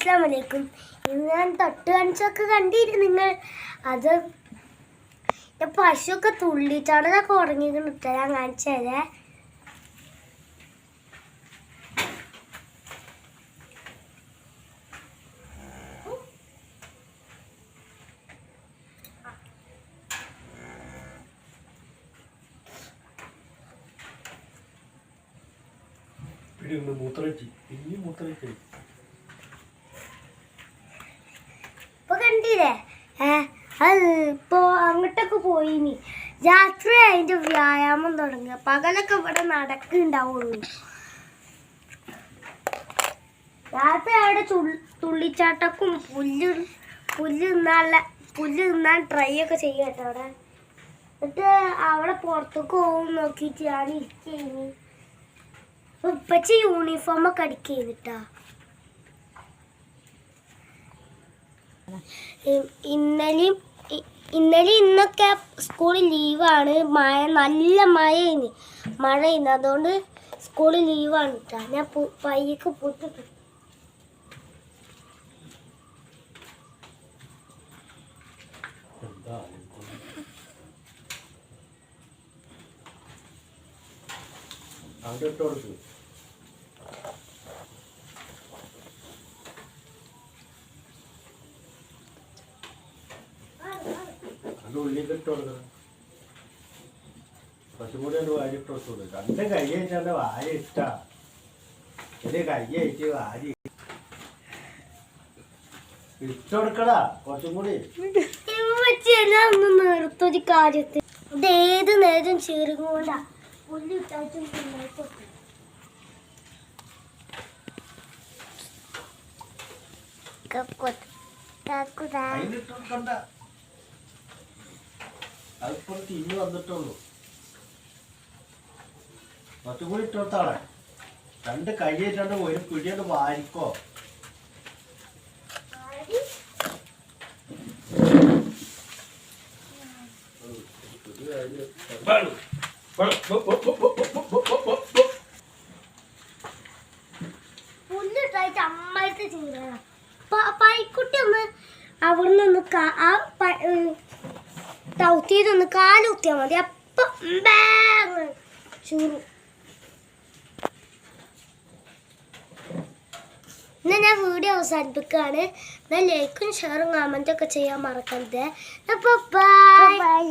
അസ്സലാമു അലൈക്കും. ഇന്ന് ഞാൻ തൊട്ട് കാണിച്ചൊക്കെ കണ്ടിരുന്നു നിങ്ങൾ. അത് പശുവൊക്കെ തുള്ളിച്ചാടൊക്കെ ഉറങ്ങിയിട്ട് ഞാൻ കാണിച്ചതേ. ഇപ്പൊ കണ്ടില്ലേ? അത് ഇപ്പൊ അങ്ങോട്ടൊക്കെ പോയിനി. രാത്രി അതിന്റെ വ്യായാമം തുടങ്ങുക. പകലൊക്കെ ഇവിടെ നടക്കുന്നുണ്ടാവുള്ളൂ. രാത്രി അവിടെ തുള്ളിച്ചാട്ടക്കും പുല്ല് തിന്നാൻ ട്രൈ ഒക്കെ ചെയ്യട്ടോ അവിടെ. എന്നിട്ട് അവിടെ പുറത്തേക്ക് പോകും നോക്കിയിട്ട് ഞാൻ ഇരിക്കേനി. ഉപ്പച്ചി യൂണിഫോം ഒക്കെ അടിക്കേന്നിട്ടാ. ഇന്നലെയും ഇന്നൊക്കെ സ്കൂളിൽ ലീവാണ്. നല്ല മഴയിന്ന് അതുകൊണ്ട് സ്കൂളിൽ ലീവാണ് കേട്ടാ. ഞാൻ പയ്യക്ക് പോയിട്ട് ഉള്ളിലിട്ട് കൊടുക്കണം. കുറച്ചും കൂടി ഒരു വാരി ഇട്ട് കൊടുത്തു. രണ്ട് കൈ അയച്ചാണ്ട് വാരി ഇട്ടാ ഒരു കൈ അയച്ച് വാരി ഇട്ടുകൊടുക്കടാ. കുറച്ചും കൂടി നിർത്തൊരു കാര്യത്തിൽ ഇത് ഏത് നേരം ചേർന്നുകൊണ്ടാ പുല്ല് ഇട്ടാച്ചും അതിലിട്ടോണ്ട. അതിപ്പോ തിരിഞ്ഞു വന്നിട്ടുള്ളൂ. കുറച്ചും കൂടി ഇട്ടോട്ടാളെ. രണ്ട് കൈ ആയിട്ടാണ്ട് ഒരു പിടിയാണ്ട് വാരിക്കോ. പുല്ലിട്ടായിട്ട് അമ്മായിട്ട് ചെയ്യണം. പൈക്കുട്ടി ഒന്ന് അവിടുന്ന് തൗത്തിയിട്ടൊന്ന് കാലുത്തിയാൽ മതി. അപ്പം ചൂടും. എന്നാൽ ഞാൻ വീഡിയോ അവസാനിപ്പിക്കുകയാണ്. എന്നാൽ ലൈക്കും ഷെയറും കമൻറ്റൊക്കെ ചെയ്യാൻ മറക്കരുത്. അപ്പോൾ ബൈ.